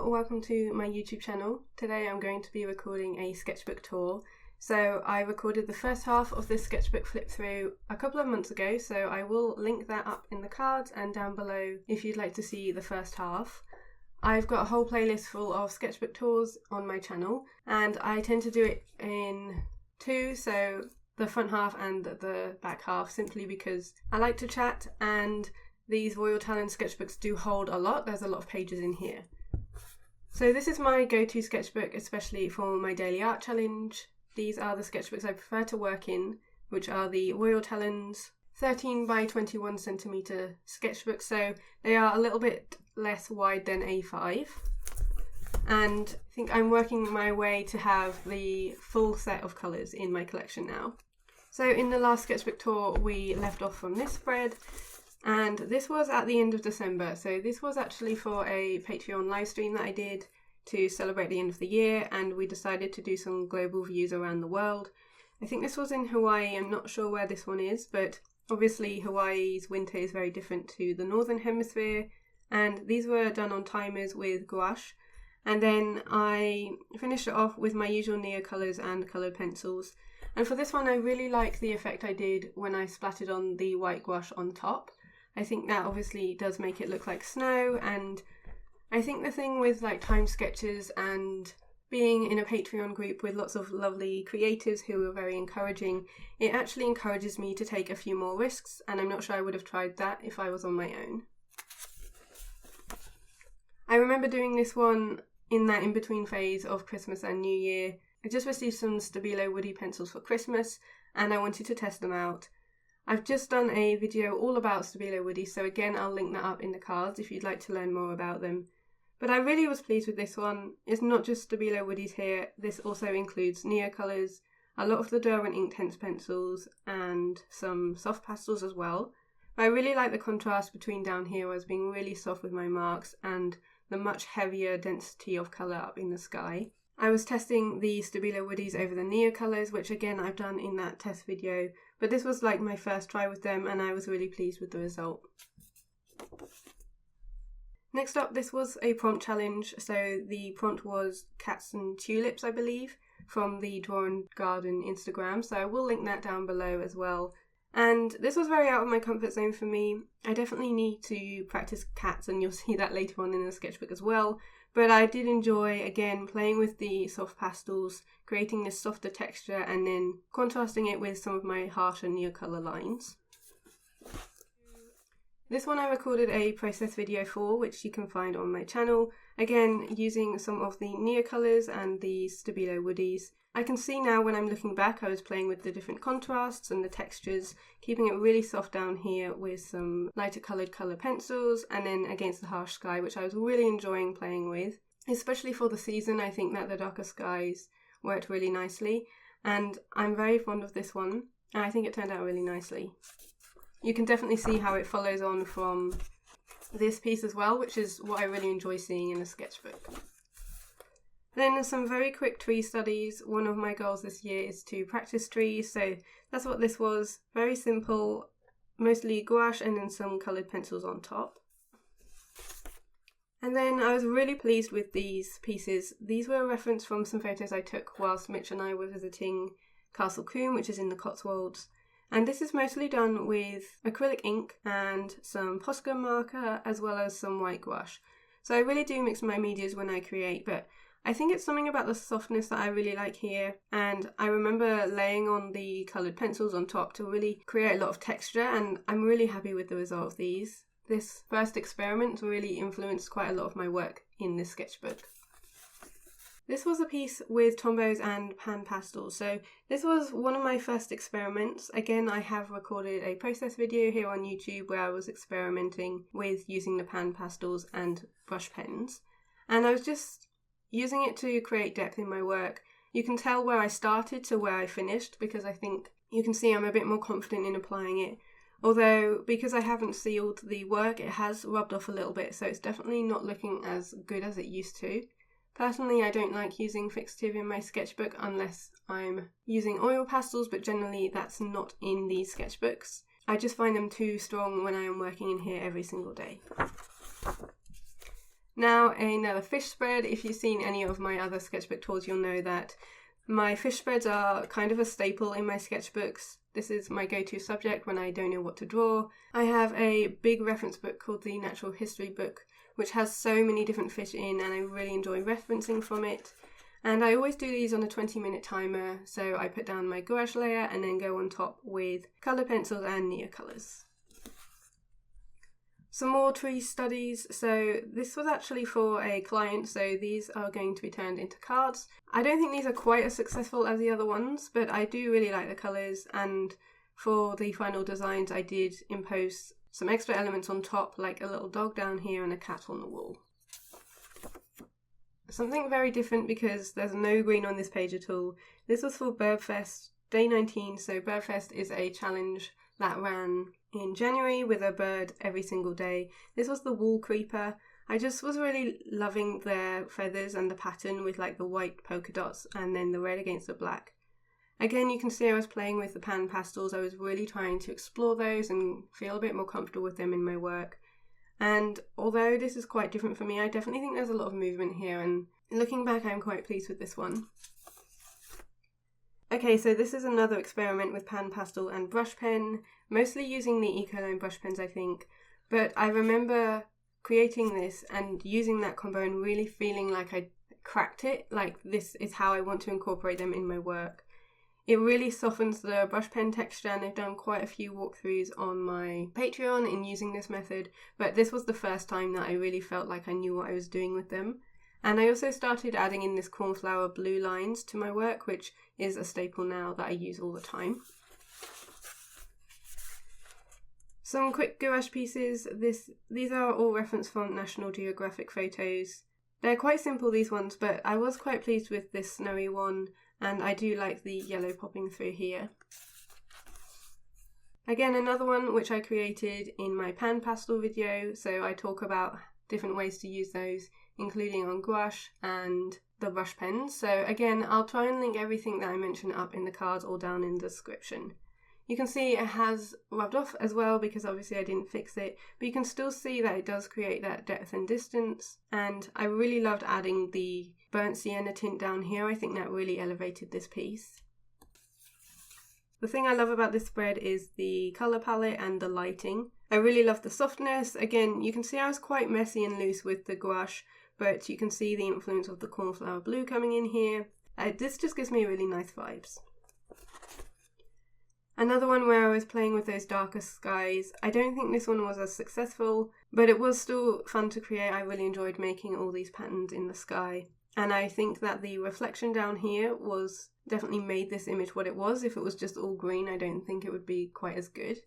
Hello, welcome to my YouTube channel. Today I'm going to be recording a sketchbook tour. So I recorded the first half of this sketchbook flip through a couple of months ago, so I will link that up in the cards and down below if you'd like to see the first half. I've got a whole playlist full of sketchbook tours on my channel, and I tend to do it in two, so the front half and the back half, simply because I like to chat and these Royal Talens sketchbooks do hold a lot. There's a lot of pages in here. So this is my go-to sketchbook, especially for my daily art challenge. These are the sketchbooks I prefer to work in, which are the Royal Talens 13 by 21 centimeter sketchbooks. So they are a little bit less wide than A5. And I think I'm working my way to have the full set of colours in my collection now. So in the last sketchbook tour, we left off from this spread. And this was at the end of December, so this was actually for a Patreon live stream that I did to celebrate the end of the year, and we decided to do some global views around the world. I think this was in Hawaii. I'm not sure where this one is, but obviously Hawaii's winter is very different to the Northern Hemisphere, and these were done on timers with gouache. And then I finished it off with my usual Neo colours and coloured pencils. And for this one, I really like the effect I did when I splattered on the white gouache on top. I think that obviously does make it look like snow, and I think the thing with like time sketches and being in a Patreon group with lots of lovely creatives who are very encouraging, it actually encourages me to take a few more risks, and I'm not sure I would have tried that if I was on my own. I remember doing this one in that in-between phase of Christmas and New Year. I just received some Stabilo woody pencils for Christmas and I wanted to test them out. I've just done a video all about Stabilo woodies, so again I'll link that up in the cards if you'd like to learn more about them. But I really was pleased with this one. It's not just Stabilo woodies here, this also includes Neo colours, a lot of the Derwent Inktense pencils and some soft pastels as well. But I really like the contrast between down here as being really soft with my marks and the much heavier density of colour up in the sky. I was testing the Stabilo woodies over the Neo colours, which again I've done in that test video, but this was like my first try with them and I was really pleased with the result. Next up, this was a prompt challenge, so the prompt was cats and tulips, I believe, from the Draw and Garden Instagram, so I will link that down below as well. And this was very out of my comfort zone for me. I definitely need to practice cats, and you'll see that later on in the sketchbook as well. But I did enjoy, again, playing with the soft pastels, creating this softer texture and then contrasting it with some of my harsher Neo colour lines. This one I recorded a process video for, which you can find on my channel, again using some of the Neo colours and the Stabilo woodies. I can see now when I'm looking back I was playing with the different contrasts and the textures, keeping it really soft down here with some lighter coloured colour pencils and then against the harsh sky, which I was really enjoying playing with. Especially for the season, I think that the darker skies worked really nicely, and I'm very fond of this one and I think it turned out really nicely. You can definitely see how it follows on from this piece as well, which is what I really enjoy seeing in a sketchbook. Then some very quick tree studies. One of my goals this year is to practice trees, so that's what this was. Very simple, mostly gouache and then some coloured pencils on top. And then I was really pleased with these pieces. These were a reference from some photos I took whilst Mitch and I were visiting Castle Combe, which is in the Cotswolds. And this is mostly done with acrylic ink and some Posca marker as well as some white gouache. So I really do mix my medias when I create, but I think it's something about the softness that I really like here, and I remember laying on the coloured pencils on top to really create a lot of texture, and I'm really happy with the result of these. This first experiment really influenced quite a lot of my work in this sketchbook. This was a piece with Tombows and pan pastels, so this was one of my first experiments. Again, I have recorded a process video here on YouTube where I was experimenting with using the pan pastels and brush pens, and I was just using it to create depth in my work. You can tell where I started to where I finished because I think you can see I'm a bit more confident in applying it. Although, because I haven't sealed the work, it has rubbed off a little bit, so it's definitely not looking as good as it used to. Personally, I don't like using fixative in my sketchbook unless I'm using oil pastels, but generally that's not in these sketchbooks. I just find them too strong when I am working in here every single day. Now another fish spread. If you've seen any of my other sketchbook tours, you'll know that my fish spreads are kind of a staple in my sketchbooks. This is my go-to subject when I don't know what to draw. I have a big reference book called the Natural History Book, which has so many different fish in, and I really enjoy referencing from it. And I always do these on a 20-minute timer, so I put down my gouache layer and then go on top with colour pencils and Neocolors. Some more tree studies. So this was actually for a client, so these are going to be turned into cards. I don't think these are quite as successful as the other ones, but I do really like the colours, and for the final designs I did impose some extra elements on top, like a little dog down here and a cat on the wall. Something very different because there's no green on this page at all. This was for Birdfest Day 19, so Birdfest is a challenge that ran in January with a bird every single day. This was the wall creeper. I just was really loving their feathers and the pattern with like the white polka dots and then the red against the black. Again, you can see I was playing with the pan pastels. I was really trying to explore those and feel a bit more comfortable with them in my work. And although this is quite different for me, I definitely think there's a lot of movement here, and looking back I'm quite pleased with this one. Okay, so this is another experiment with pan pastel and brush pen, mostly using the Ecoline brush pens I think, but I remember creating this and using that combo and really feeling like I cracked it, like this is how I want to incorporate them in my work. It really softens the brush pen texture, and I've done quite a few walkthroughs on my Patreon in using this method, but this was the first time that I really felt like I knew what I was doing with them. And I also started adding in this cornflower blue lines to my work, which is a staple now that I use all the time. Some quick gouache pieces. These are all reference from National Geographic photos. They're quite simple, these ones, but I was quite pleased with this snowy one, and I do like the yellow popping through here. Again, another one which I created in my pan pastel video, so I talk about different ways to use those, including on gouache and the brush pens. So again, I'll try and link everything that I mentioned up in the cards or down in the description. You can see it has rubbed off as well because obviously I didn't fix it, but you can still see that it does create that depth and distance, and I really loved adding the burnt sienna tint down here. I think that really elevated this piece. The thing I love about this spread is the colour palette and the lighting. I really love the softness. Again, you can see I was quite messy and loose with the gouache, but you can see the influence of the cornflower blue coming in here. This just gives me really nice vibes. Another one where I was playing with those darker skies. I don't think this one was as successful, but it was still fun to create. I really enjoyed making all these patterns in the sky. And I think that the reflection down here was definitely made this image what it was. If it was just all green, I don't think it would be quite as good.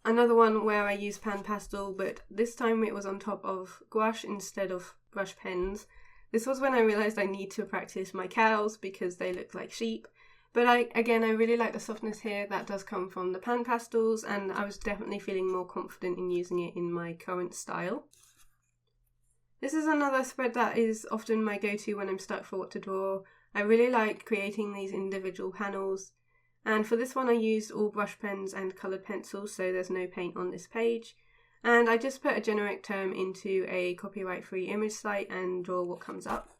Another one where I used pan pastel, but this time it was on top of gouache instead of brush pens. This was when I realised I need to practice my cows because they look like sheep. But I really like the softness here. That does come from the pan pastels, and I was definitely feeling more confident in using it in my current style. This is another spread that is often my go-to when I'm stuck for what to draw. I really like creating these individual panels, and for this one I used all brush pens and coloured pencils, so there's no paint on this page. And I just put a generic term into a copyright-free image site and draw what comes up.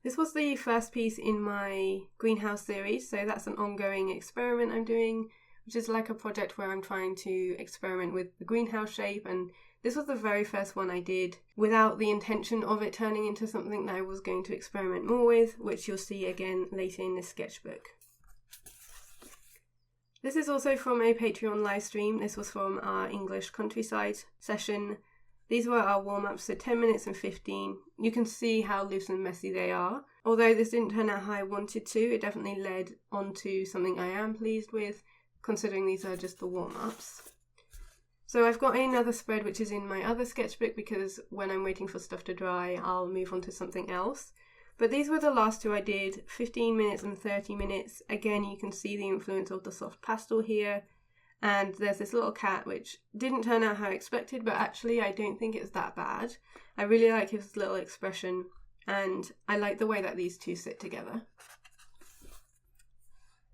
This was the first piece in my greenhouse series, so that's an ongoing experiment I'm doing, which is like a project where I'm trying to experiment with the greenhouse shape, and this was the very first one I did without the intention of it turning into something that I was going to experiment more with, which you'll see again later in this sketchbook. This is also from a Patreon live stream. This was from our English countryside session. These were our warm-ups, so 10 minutes and 15. You can see how loose and messy they are. Although this didn't turn out how I wanted to, it definitely led onto something I am pleased with, considering these are just the warm-ups. So I've got another spread which is in my other sketchbook because when I'm waiting for stuff to dry, I'll move on to something else. But these were the last two I did, 15 minutes and 30 minutes. Again, you can see the influence of the soft pastel here. And there's this little cat which didn't turn out how I expected, but actually I don't think it's that bad. I really like his little expression, and I like the way that these two sit together.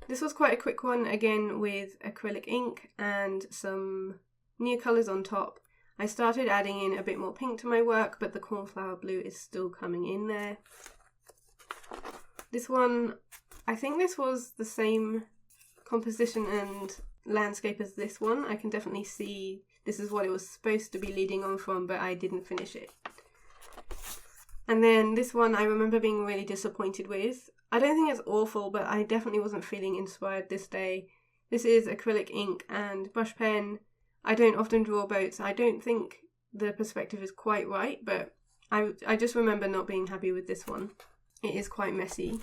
This was quite a quick one, again with acrylic ink and some Neocolors on top. I started adding in a bit more pink to my work, but the cornflower blue is still coming in there. This one, I think this was the same composition and landscape as this one. I can definitely see this is what it was supposed to be leading on from, but I didn't finish it. And then this one I remember being really disappointed with. I don't think it's awful, but I definitely wasn't feeling inspired this day. This is acrylic ink and brush pen. I don't often draw boats. I don't think the perspective is quite right, but I just remember not being happy with this one. It is quite messy.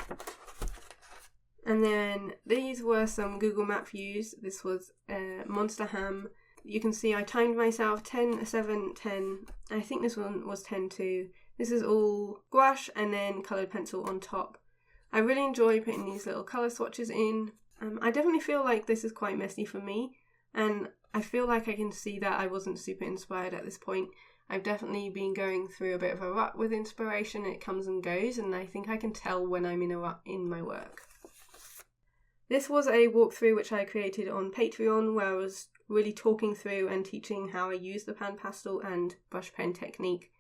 And then these were some Google Map views. This was Monster Ham. You can see I timed myself 10, 7, 10. I think this one was 10 too. This is all gouache and then coloured pencil on top. I really enjoy putting these little colour swatches in. I definitely feel like this is quite messy for me, and I feel like I can see that I wasn't super inspired at this point. I've definitely been going through a bit of a rut with inspiration. It comes and goes, and I think I can tell when I'm in a rut in my work. This was a walkthrough which I created on Patreon, where I was really talking through and teaching how I use the pan pastel and brush pen technique.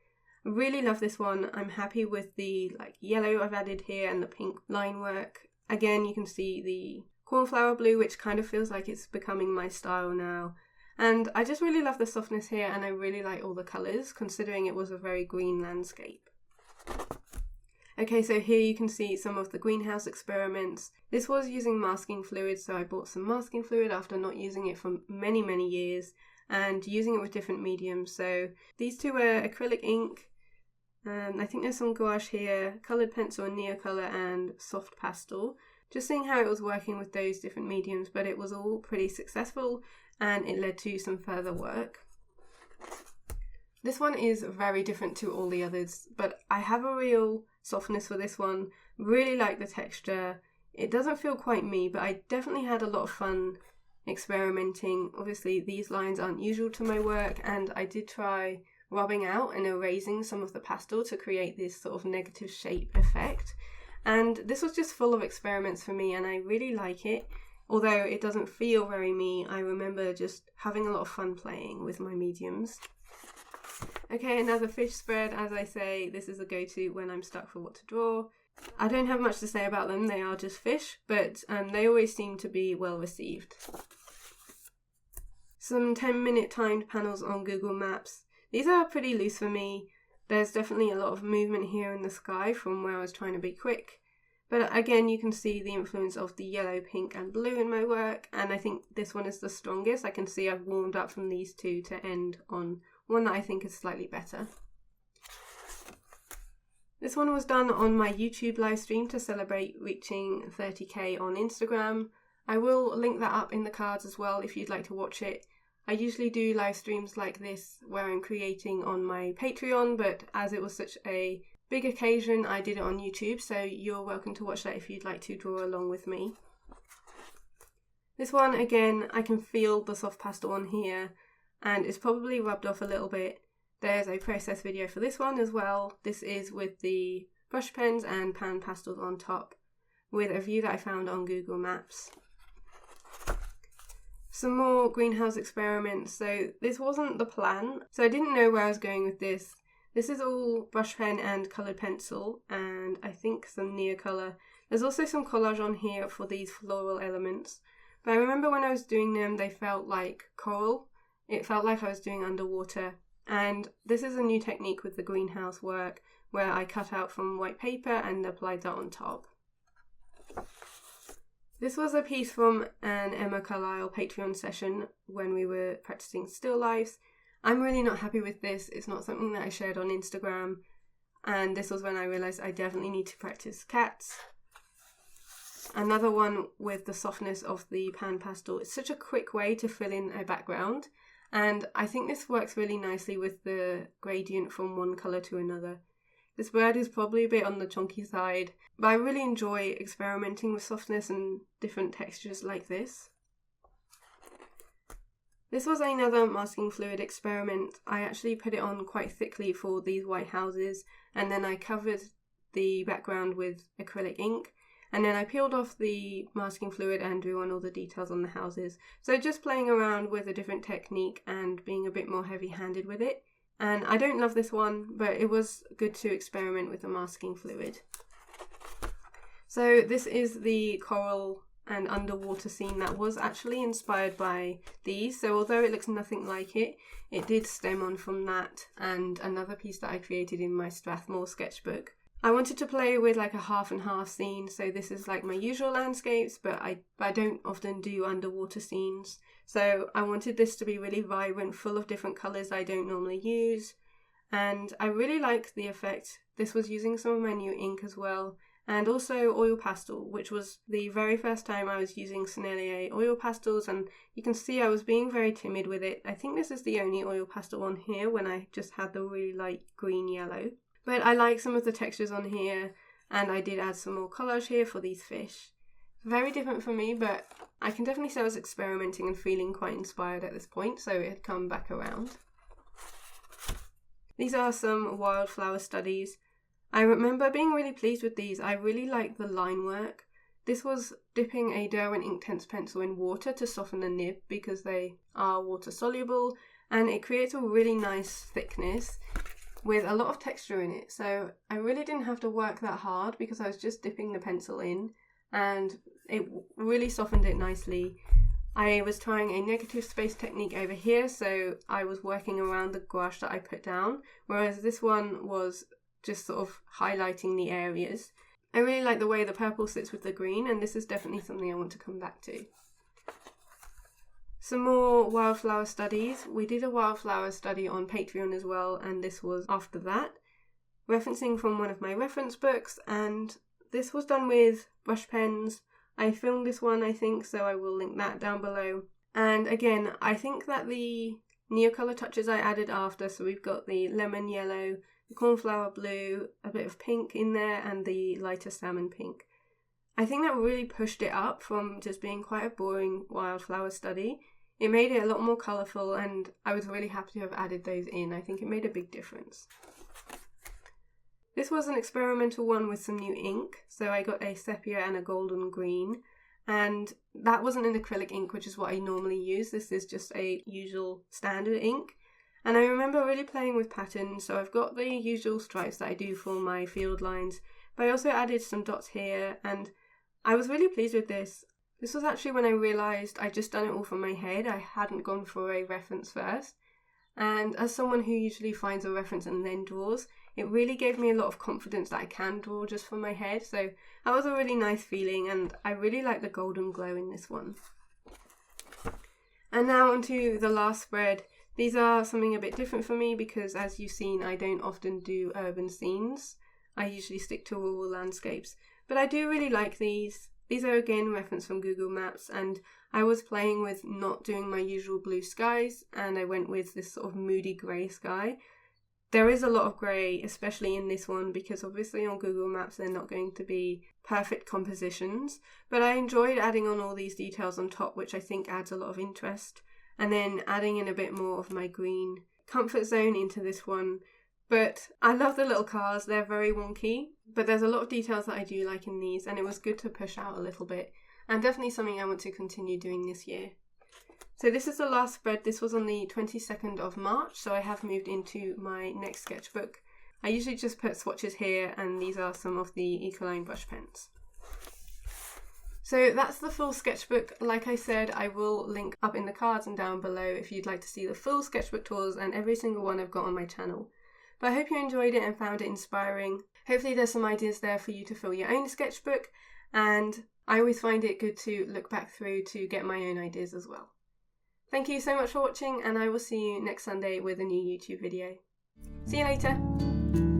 I really love this one. I'm happy with the yellow I've added here and the pink line work. Again, you can see the cornflower blue, which kind of feels like it's becoming my style now. And I just really love the softness here, and I really like all the colours, considering it was a very green landscape. Okay, so here you can see some of the greenhouse experiments. This was using masking fluid, so I bought some masking fluid after not using it for many, many years, and using it with different mediums. So these two were acrylic ink, and I think there's some gouache here, coloured pencil and Neocolor, and soft pastel. Just seeing how it was working with those different mediums, but it was all pretty successful, and it led to some further work. This one is very different to all the others, but I have a real softness for this one. Really like the texture. It doesn't feel quite me, but I definitely had a lot of fun experimenting. Obviously these lines aren't usual to my work, and I did try rubbing out and erasing some of the pastel to create this sort of negative shape effect. And this was just full of experiments for me, and I really like it. Although it doesn't feel very me, I remember just having a lot of fun playing with my mediums. Okay, another fish spread. As I say, this is a go-to when I'm stuck for what to draw. I don't have much to say about them, they are just fish, but they always seem to be well received. Some 10-minute timed panels on Google Maps. These are pretty loose for me. There's definitely a lot of movement here in the sky from where I was trying to be quick. But again, you can see the influence of the yellow, pink and blue in my work, and I think this one is the strongest. I can see I've warmed up from these two to end on one that I think is slightly better. This one was done on my YouTube live stream to celebrate reaching 30k on Instagram. I will link that up in the cards as well if you'd like to watch it. I usually do live streams like this where I'm creating on my Patreon, but as it was such a big occasion, I did it on YouTube, so you're welcome to watch that if you'd like to draw along with me. This one, again, I can feel the soft pastel on here, and it's probably rubbed off a little bit. There's a process video for this one as well. This is with the brush pens and pan pastels on top, with a view that I found on Google Maps. Some more greenhouse experiments. So this wasn't the plan, so I didn't know where I was going with this. This is all brush pen and coloured pencil, and I think some Neocolor. There's also some collage on here for these floral elements, but I remember when I was doing them they felt like coral. It felt like I was doing underwater, and this is a new technique with the greenhouse work where I cut out from white paper and applied that on top. This was a piece from an Emma Carlisle Patreon session when we were practicing still lifes. I'm really not happy with this. It's not something that I shared on Instagram, and this was when I realised I definitely need to practice cats. Another one with the softness of the pan pastel. It's such a quick way to fill in a background, and I think this works really nicely with the gradient from one colour to another. This bird is probably a bit on the chunky side, but I really enjoy experimenting with softness and different textures like this. This was another masking fluid experiment. I actually put it on quite thickly for these white houses, and then I covered the background with acrylic ink, And then I peeled off the masking fluid and drew on all the details on the houses. So just playing around with a different technique and being a bit more heavy-handed with it. And I don't love this one, but it was good to experiment with the masking fluid. So this is the coral and underwater scene that was actually inspired by these. So although it looks nothing like it, it did stem on from that and another piece that I created in my Strathmore sketchbook. I wanted to play with like a half and half scene, so this is like my usual landscapes, but I don't often do underwater scenes. So I wanted this to be really vibrant, full of different colours I don't normally use. And I really like the effect. This was using some of my new ink as well. And also oil pastel, which was the very first time I was using Sennelier oil pastels, and you can see I was being very timid with it. I think this is the only oil pastel on here when I just had the really light green yellow. But I like some of the textures on here, and I did add some more collage here for these fish. Very different for me, but I can definitely say I was experimenting and feeling quite inspired at this point, so it had come back around. These are some wildflower studies. I remember being really pleased with these. I really like the line work. This was dipping a Derwent Inktense pencil in water to soften the nib because they are water soluble, and it creates a really nice thickness with a lot of texture in it. So I really didn't have to work that hard because I was just dipping the pencil in, and it really softened it nicely. I was trying a negative space technique over here, so I was working around the gouache that I put down, whereas this one was just sort of highlighting the areas. I really like the way the purple sits with the green, and this is definitely something I want to come back to. Some more wildflower studies. We did a wildflower study on Patreon as well, and this was after that, referencing from one of my reference books, and this was done with brush pens. I filmed this one, I think, so I will link that down below. And again, I think that the Neocolor touches I added after, so we've got the lemon yellow, the cornflower blue, a bit of pink in there, and the lighter salmon pink. I think that really pushed it up from just being quite a boring wildflower study. It made it a lot more colourful, and I was really happy to have added those in. I think it made a big difference. This was an experimental one with some new ink, so I got a sepia and a golden green, and that wasn't an acrylic ink, which is what I normally use. This is just a usual standard ink. And I remember really playing with patterns, so I've got the usual stripes that I do for my field lines, but I also added some dots here, and I was really pleased with this. This was actually when I realised I'd just done it all from my head. I hadn't gone for a reference first, and as someone who usually finds a reference and then draws, it really gave me a lot of confidence that I can draw just from my head, so that was a really nice feeling, and I really like the golden glow in this one. And now onto the last spread. These are something a bit different for me because, as you've seen, I don't often do urban scenes. I usually stick to rural landscapes. But I do really like these. These are again referenced from Google Maps, and I was playing with not doing my usual blue skies, and I went with this sort of moody grey sky. There is a lot of grey, especially in this one, because obviously on Google Maps they're not going to be perfect compositions. But I enjoyed adding on all these details on top, which I think adds a lot of interest. And then adding in a bit more of my green comfort zone into this one. But I love the little cars, they're very wonky, but there's a lot of details that I do like in these, and it was good to push out a little bit, and definitely something I want to continue doing this year. So this is the last spread. This was on the 22nd of March, so I have moved into my next sketchbook. I usually just put swatches here, and these are some of the Ecoline brush pens. So that's the full sketchbook. Like I said, I will link up in the cards and down below if you'd like to see the full sketchbook tours and every single one I've got on my channel. But I hope you enjoyed it and found it inspiring. Hopefully there's some ideas there for you to fill your own sketchbook, and I always find it good to look back through to get my own ideas as well. Thank you so much for watching, and I will see you next Sunday with a new YouTube video. See you later!